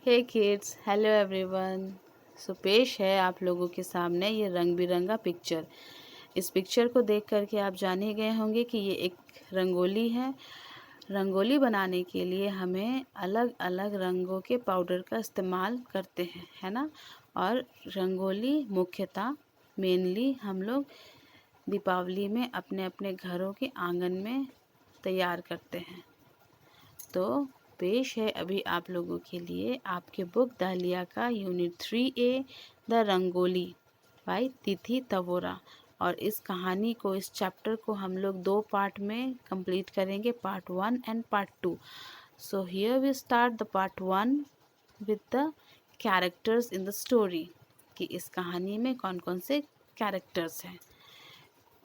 हे kids, hello everyone. सो पेश है आप लोगों के सामने ये रंग बिरंगा पिक्चर। इस पिक्चर को देख करके आप जान ही गए होंगे कि ये एक रंगोली है। रंगोली बनाने के लिए हमें अलग अलग रंगों के पाउडर का इस्तेमाल करते हैं, है ना। और रंगोली मुख्यतः मेनली हम लोग दीपावली में अपने अपने घरों के आंगन में तैयार करते हैं। तो पेश है अभी आप लोगों के लिए आपके बुक दालिया का unit 3A the rangoli bye तिथि तवोरा। और इस कहानी को, इस चैप्टर को हम लोग 2 पार्ट में कंप्लीट करेंगे, part 1 and part 2। So here we start the part 1 with the characters in the story, कि इस कहानी में कौन कौन से कैरेक्टर्स हैं।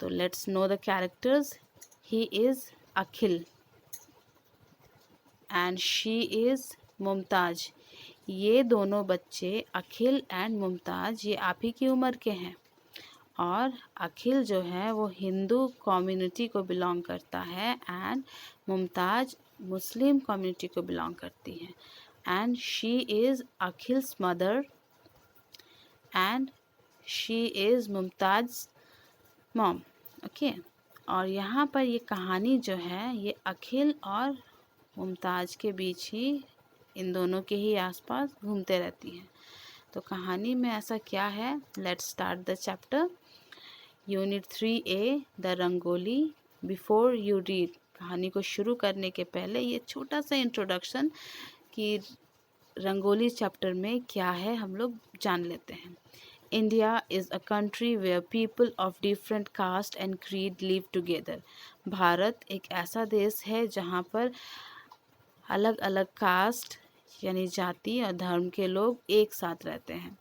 तो let's know the characters. He is Akhil and she is Mumtaz. ये दोनों बच्चे अखिल एंड मुमताज़ ये आप ही की उम्र के हैं। और अखिल जो है वो हिंदू कम्युनिटी को बिलोंग करता है एंड मुमताज़ मुस्लिम कम्युनिटी को बिलोंग करती है। And she is Akhil's mother and she is Mumtaz mom. Okay. और यहाँ पर ये कहानी जो है ये अखिल और मुमताज़ के बीच ही, इन दोनों के ही आसपास घूमते रहती हैं। तो कहानी में ऐसा क्या है, let's start the chapter unit 3A the rangoli. Before you read, कहानी को शुरू करने के पहले ये छोटा सा इंट्रोडक्शन कि रंगोली चैप्टर में क्या है हम लोग जान लेते हैं। India is a country where people of different caste and creed live together. Bharat एक ऐसा देश है जहाँ पर अलग अलग कास्ट यानी जाति और धर्म के लोग एक साथ रहते हैं।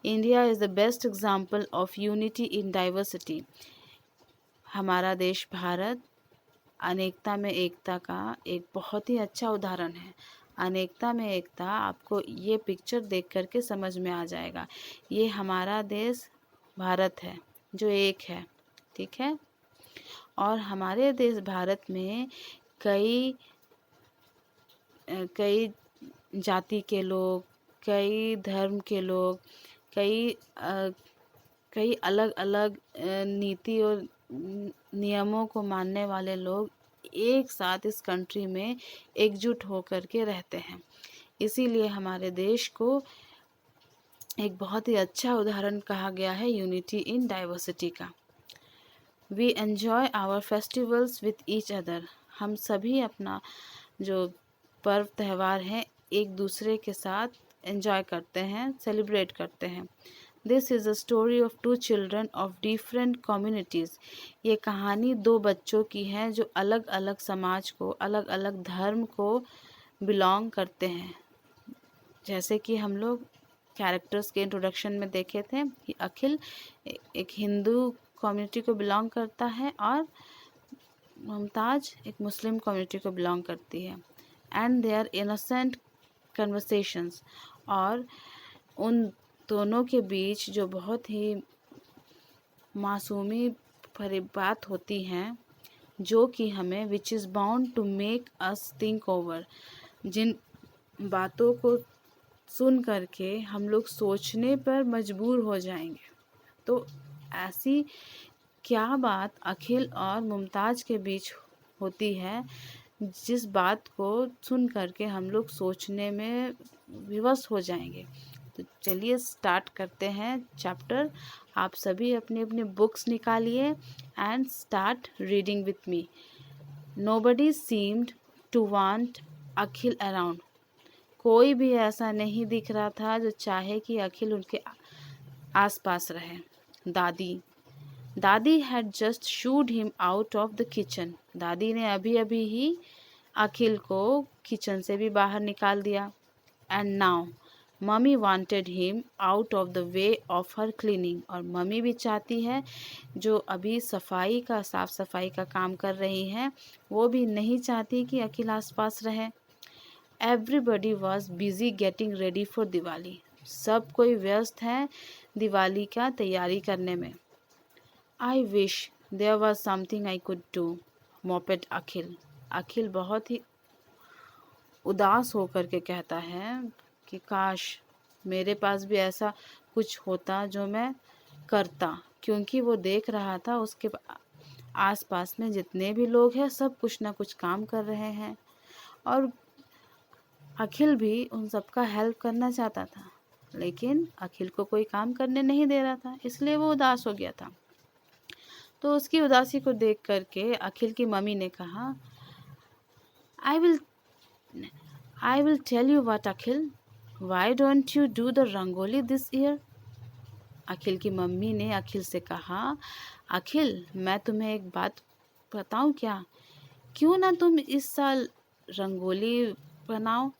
India is the best example of unity in diversity. हमारा देश भारत अनेकता में एकता का एक बहुत ही अच्छा उदाहरण है। अनेकता में एकता आपको ये पिक्चर देख करके समझ में आ जाएगा। ये हमारा देश भारत है जो एक है, ठीक है। और हमारे देश भारत में कई कई जाति के लोग, कई धर्म के लोग, कई अलग अलग नीति और नियमों को मानने वाले लोग एक साथ इस कंट्री में एकजुट होकर के रहते हैं। इसीलिए हमारे देश को एक बहुत ही अच्छा उदाहरण कहा गया है यूनिटी इन डाइवर्सिटी का। We enjoy our festivals with each other. हम सभी अपना जो पर्व त्यौहार हैं एक दूसरे के साथ एंजॉय करते हैं, सेलिब्रेट करते हैं। This is a story of 2 children of different communities. ये कहानी 2 बच्चों की है जो अलग अलग समाज को, अलग अलग धर्म को बिलोंग करते हैं। जैसे कि हम लोग कैरेक्टर्स के इंट्रोडक्शन में देखे थे कि अखिल एक हिंदू कम्युनिटी को बिलोंग करता है और मुमताज़ एक मुस्लिम कम्युनिटी को बिलोंग करती है। And they are innocent conversations. और उन दोनों के बीच जो बहुत ही मासूमी भरी बात होती हैं जो कि हमें which is bound to make us think over. जिन बातों को सुन करके हम लोग सोचने पर मजबूर हो जाएंगे। तो ऐसी क्या बात अखिल और मुमताज़ के बीच होती है जिस बात को सुन करके हम लोग सोचने में विवश हो जाएंगे। तो चलिए स्टार्ट करते हैं चैप्टर। आप सभी अपनी अपनी बुक्स निकालिए and start reading with me. Nobody seemed to want Akhil around. कोई भी ऐसा नहीं दिख रहा था जो चाहे कि अखिल उनके आसपास रहे। दादी had just should him out of the kitchen. दादी ने अभी अभी ही अखिल को किचन से भी बाहर निकाल दिया। And now mummy wanted him out of the way of her cleaning. और मम्मी भी चाहती है, जो अभी साफ सफाई का काम कर रही हैं, वो भी नहीं चाहती कि अखिल आसपास रहे। Everybody was busy getting ready for Diwali. सब कोई व्यस्त है दिवाली का तैयारी करने में। I wish there was something I could do, moped Akhil. Akhil बहुत ही उदास होकर के कहता है कि काश मेरे पास भी ऐसा कुछ होता जो मैं करता, क्योंकि वो देख रहा था उसके आसपास में जितने भी लोग हैं सब कुछ ना कुछ काम कर रहे हैं, और अखिल भी उन सबका हेल्प करना चाहता था, लेकिन अखिल को कोई काम करने नहीं दे रहा था, इसलिए वो उदास हो गया था। तो उसकी उदासी को देख करके अखिल की मम्मी ने कहा, I will I will tell you what Akhil, why don't you do the rangoli this year. Akhil की मम्मी ने अखिल से कहा, अखिल मैं तुम्हें एक बात बताऊं क्या, क्यों ना तुम इस साल रंगोली बनाओ।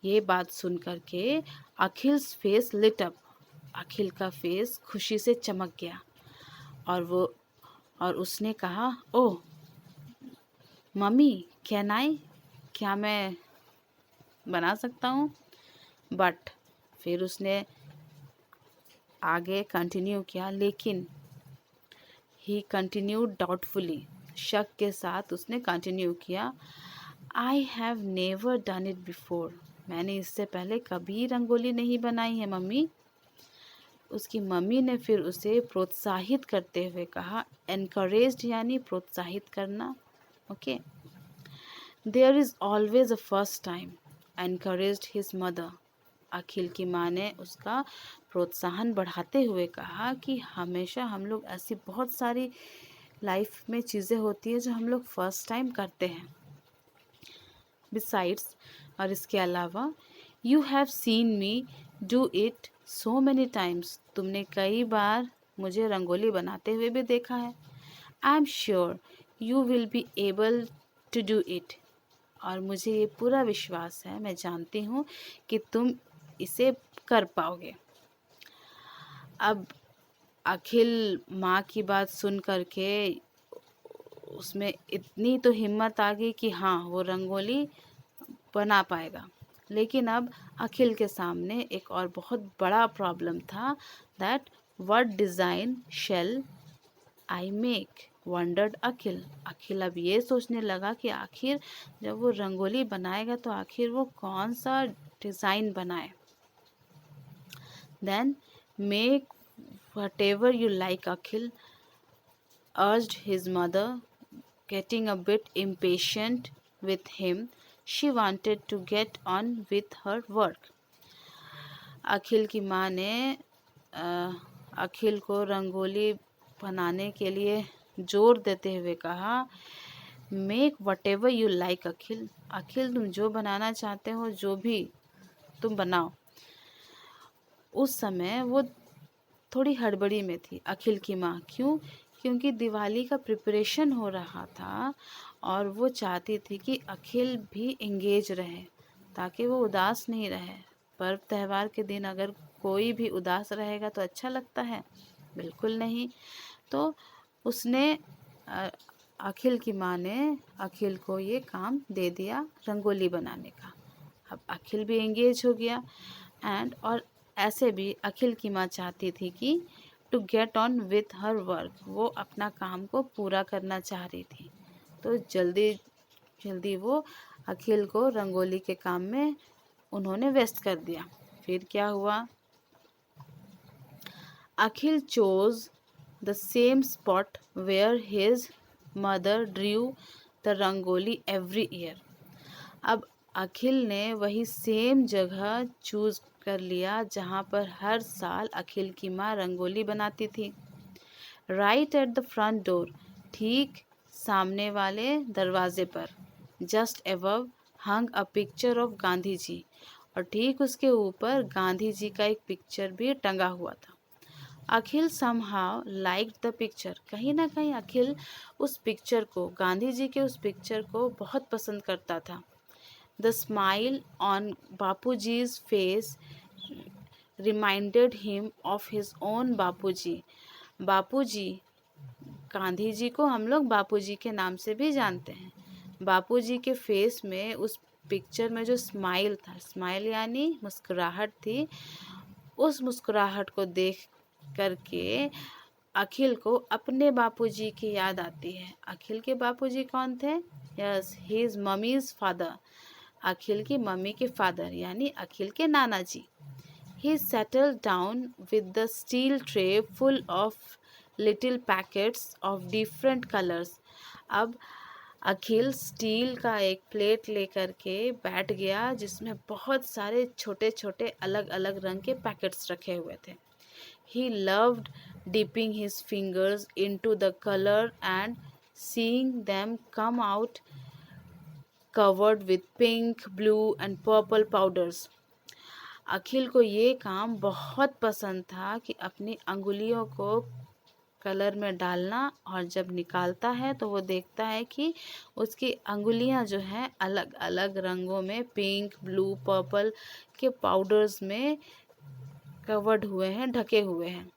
ये बात सुन करके अखिल्स फेस लिट अप, अखिल का फेस खुशी से चमक गया, और उसने कहा, ओह मम्मी कैन आई, क्या मैं बना सकता हूँ। बट फिर उसने आगे कंटिन्यू किया, लेकिन ही कंटिन्यूड डाउटफुली, शक के साथ उसने कंटिन्यू किया, I have never done it before, मैंने इससे पहले कभी रंगोली नहीं बनाई है मम्मी। उसकी मम्मी ने फिर उसे प्रोत्साहित करते हुए कहा, एनकरेज्ड यानी प्रोत्साहित करना, okay. There is always a first time, encouraged his mother. Akhil की माँ ने उसका प्रोत्साहन बढ़ाते हुए कहा कि हमेशा हम लोग ऐसी बहुत सारी लाइफ में चीज़ें होती है जो हम लोग फर्स्ट टाइम करते हैं। बिसाइड्स, और इसके अलावा, you have seen me do it so many times, तुमने कई बार मुझे रंगोली बनाते हुए भी देखा है। I am sure you will be able to do it, और मुझे ये पूरा विश्वास है, मैं जानती हूँ कि तुम इसे कर पाओगे। अब अखिल माँ की बात सुन करके उसमें इतनी तो हिम्मत आ गई कि हाँ वो रंगोली बना पाएगा, लेकिन अब अखिल के सामने एक और बहुत बड़ा प्रॉब्लम था, that what design shall I make, wondered Akhil. Akhil अब ये सोचने लगा कि आखिर जब वो रंगोली बनाएगा तो आखिर वो कौन सा डिज़ाइन बनाए। Then make whatever you like, Akhil urged his mother, getting a bit impatient with him. She wanted to get on with her work. अखिल की माँ ने अखिल को रंगोली बनाने के लिए जोर देते हुए कहा, make whatever you like Akhil, Akhil तुम जो बनाना चाहते हो जो भी तुम बनाओ। उस समय वो थोड़ी हड़बड़ी में थी अखिल की माँ, क्यों, क्योंकि दिवाली का प्रिपरेशन हो रहा था और वो चाहती थी कि अखिल भी एंगेज रहे ताकि वो उदास नहीं रहे। पर्व त्यौहार के दिन अगर कोई भी उदास रहेगा तो अच्छा लगता है, बिल्कुल नहीं। तो उसने अखिल की माँ ने अखिल को ये काम दे दिया रंगोली बनाने का। अब अखिल भी एंगेज हो गया और ऐसे भी अखिल की माँ चाहती थी कि to get on with her work, वो अपना काम को पूरा करना चाह रही थी। तो जल्दी जल्दी वो अखिल को रंगोली के काम में उन्होंने व्यस्त कर दिया। फिर क्या हुआ, Akhil chose the same spot where his mother drew the rangoli every year. अब अखिल ने वही सेम जगह चूज कर लिया जहाँ पर हर साल अखिल की माँ रंगोली बनाती थी। Right at the front door, ठीक सामने वाले दरवाजे पर, just above hung a picture of Gandhi ji, और ठीक उसके ऊपर गांधी जी का एक पिक्चर भी टंगा हुआ था। अखिल समहाउ लाइक्ड द पिक्चर, कहीं ना कहीं अखिल उस पिक्चर को, गांधी जी के उस पिक्चर को बहुत पसंद करता था। The smile on Bapuji's face reminded him of his own बापूजी। बापूजी, गांधी जी को हम लोग बापूजी के नाम से भी जानते हैं। बापूजी के फेस में उस पिक्चर में जो स्माइल था, स्माइल यानी मुस्कुराहट थी, उस मुस्कुराहट को देख करके अखिल को अपने बापूजी की याद आती है। अखिल के बापूजी कौन थे? Yes, he is mummy's father. Akhil की मम्मी के फादर यानी अखिल के नाना जी। He settled down with the steel tray full of little packets of different colors. अब अखिल स्टील का एक प्लेट लेकर के बैठ गया जिसमें बहुत सारे छोटे छोटे अलग अलग रंग के पैकेट्स रखे हुए थे। He loved dipping his fingers into the color and seeing them come out covered with pink, blue and purple powders. अखिल को ये काम बहुत पसंद था कि अपनी अंगुलियों को कलर में डालना, और जब निकालता है तो वो देखता है कि उसकी अंगुलियां जो हैं अलग अलग रंगों में पिंक, ब्लू, पर्पल के पाउडर्स में कवर्ड हुए हैं, ढके हुए हैं।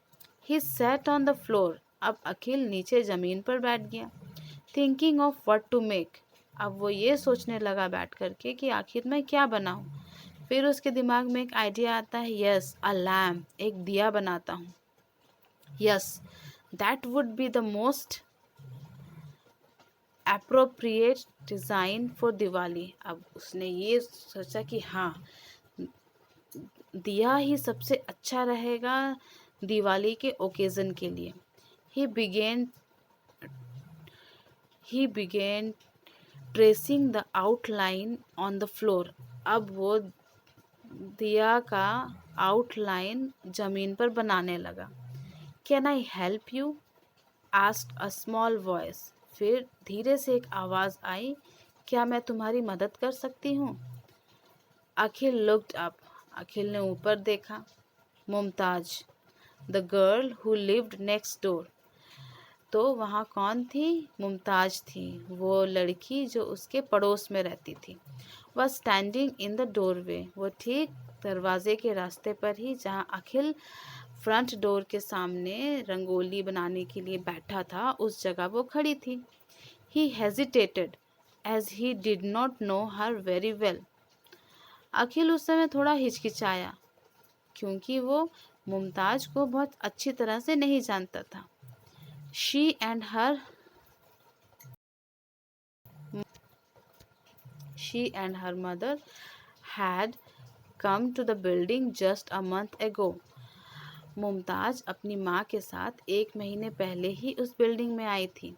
He sat on the floor. अब अखिल नीचे ज़मीन पर बैठ गया। Thinking of what to make. अब वो ये सोचने लगा बैठ करके कि आखिर मैं क्या बनाऊं। फिर उसके दिमाग में एक आइडिया आता है, यस अ लैम्प, एक दिया बनाता हूँ। Yes that would be the most appropriate design for Diwali. अब उसने ये सोचा कि हाँ, दिया ही सबसे अच्छा रहेगा दिवाली के ओकेज़न के लिए। ही begin tracing the outline on the floor. अब वो दिया का आउटलाइन जमीन पर बनाने लगा। Can I help you asked a small voice. फिर धीरे से एक आवाज़ आई, क्या मैं तुम्हारी मदद कर सकती हूँ? अखिल लुक्ड अप। अखिल ने ऊपर देखा। Mumtaz, the girl who lived next door. तो वहाँ कौन थी? मुमताज थी, वो लड़की जो उसके पड़ोस में रहती थी। वह स्टैंडिंग इन द डोरवे। वो ठीक दरवाजे के रास्ते पर ही जहाँ अखिल फ्रंट डोर के सामने रंगोली बनाने के लिए बैठा था, उस जगह वो खड़ी थी। He hesitated as he did not know her very well. Akhil उस समय थोड़ा हिचकिचाया क्योंकि वो मुमताज को बहुत अच्छी तरह से नहीं जानता था। She and her mother had come to the building just a month ago. Mumtaz अपनी माँ के साथ 1 महीने पहले ही उस बिल्डिंग में आई थी।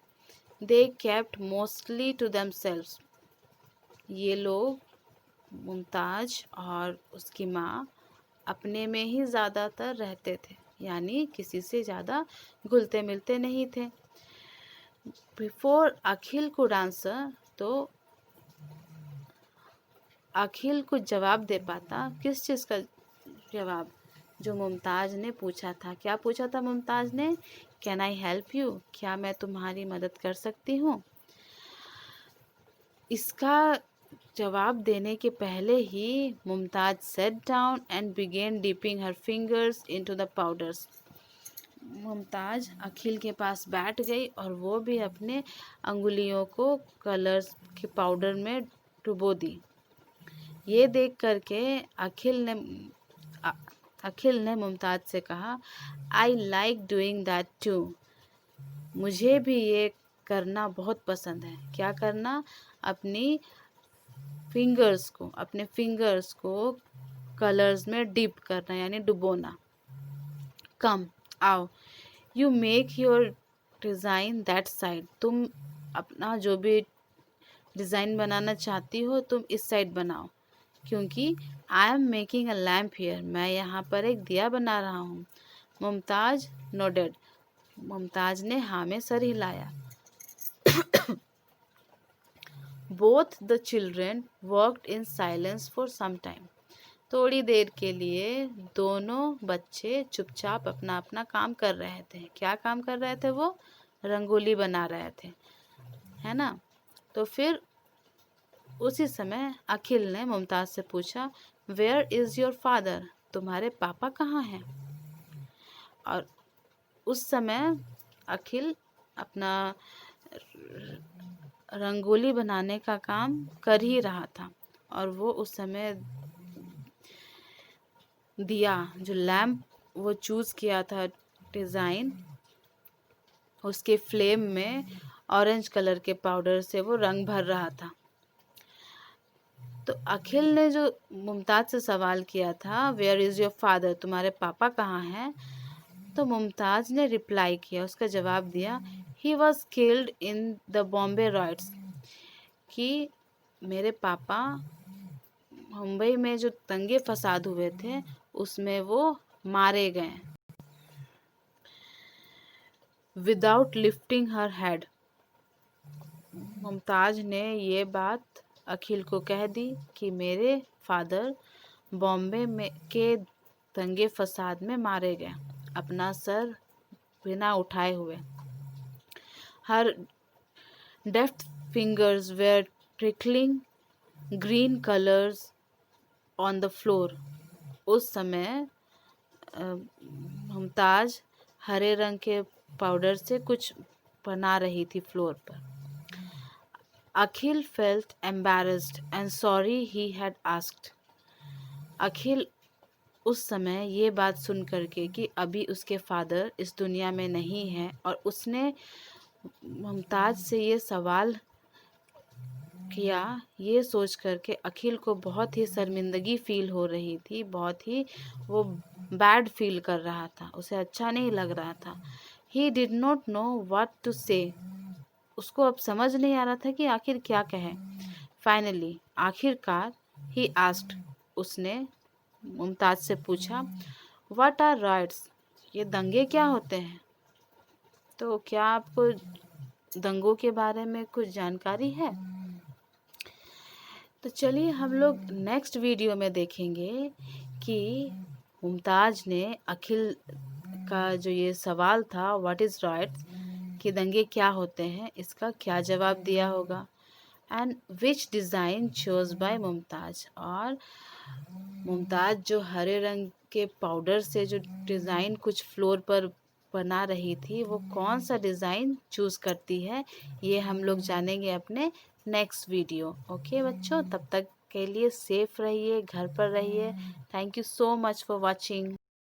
They kept mostly to themselves. ये लोग, मुमताज और उसकी माँ, अपने में ही ज़्यादातर रहते थे, यानी किसी से ज़्यादा घुलते मिलते नहीं थे। बिफोर अखिल कुड आंसर, तो अखिल कुछ जवाब दे पाता। किस चीज़ का जवाब? जो मुमताज ने पूछा था। क्या पूछा था मुमताज ने? Can I help you? क्या मैं तुम्हारी मदद कर सकती हूँ? इसका जवाब देने के पहले ही Mumtaz sat down and began dipping her fingers into the powders. Mumtaz Akhil के पास बैठ गई और वो भी अपने अंगुलियों को कलर्स के पाउडर में डुबो दी। ये देख करके अखिल ने मुमताज से कहा, I like doing that too. मुझे भी ये करना बहुत पसंद है। क्या करना? अपने फिंगर्स को कलर्स में डिप करना, यानी डुबोना। कम, आओ, you make your design that side. तुम अपना जो भी डिज़ाइन बनाना चाहती हो, तुम इस साइड बनाओ, क्योंकि I am making a lamp here. मैं यहाँ पर एक दिया बना रहा हूँ। मुमताज नोडेड। मुमताज ने हाँ में सर हिलाया। Both the children worked in silence for some time. थोड़ी देर के लिए दोनों बच्चे चुपचाप अपना अपना काम कर रहे थे। क्या काम कर रहे थे? वो रंगोली बना रहे थे, है ना। तो फिर उसी समय अखिल ने मुमताज से पूछा, वेयर इज़ योर फादर? तुम्हारे पापा कहाँ हैं? और उस समय अखिल अपना रंगोली बनाने का काम कर ही रहा था, और वो उस समय दिया, जो लैम्प वो चूज़ किया था डिज़ाइन, उसके फ्लेम में ऑरेंज कलर के पाउडर से वो रंग भर रहा था। तो अखिल ने जो मुमताज़ से सवाल किया था, वेयर इज़ योर फादर, तुम्हारे पापा कहाँ हैं, तो मुमताज़ ने रिप्लाई किया, उसका जवाब दिया, he was killed in the Bombay rights, कि मेरे पापा मुंबई में जो दंगे फसाद हुए थे उसमें वो मारे गए। विदाउट लिफ्टिंग हर हेड, मुमताज़ ने ये बात अखिल को कह दी कि मेरे फादर बॉम्बे में के दंगे फसाद में मारे गए, अपना सर बिना उठाए हुए। Her deft fingers were trickling green colours on the floor, उस समय मुमताज़ हरे रंग के पाउडर से कुछ बना रही थी फ्लोर पर। Akhil felt embarrassed and sorry he had asked, Akhil उस समय ये बात सुन करके कि अभी उसके फादर इस दुनिया में नहीं हैं और उसने मुमताज़ से ये सवाल किया, ये सोच करके अखिल को बहुत ही शर्मिंदगी फील हो रही थी, बहुत ही वो बैड फील कर रहा था, उसे अच्छा नहीं लग रहा था। He did not know what to say, उसको अब समझ नहीं आ रहा था कि आखिर क्या कहे। फाइनली, आखिरकार, ही आस्क्ड, उसने मुमताज़ से पूछा, व्हाट आर राइट्स, ये दंगे क्या होते हैं? तो क्या आपको दंगों के बारे में कुछ जानकारी है? तो चलिए हम लोग नेक्स्ट वीडियो में देखेंगे कि मुमताज़ ने अखिल का जो ये सवाल था व्हाट इज़ राइट्स, कि दंगे क्या होते हैं, इसका क्या जवाब दिया होगा, and which design chose by Mumtaz, और मुमताज़ जो हरे रंग के पाउडर से जो डिज़ाइन कुछ फ्लोर पर बना रही थी वो कौन सा डिज़ाइन चूज़ करती है, ये हम लोग जानेंगे अपने नेक्स्ट वीडियो। ओके बच्चों, तब तक के लिए सेफ रहिए, घर पर रहिए। Thank you so much for watching.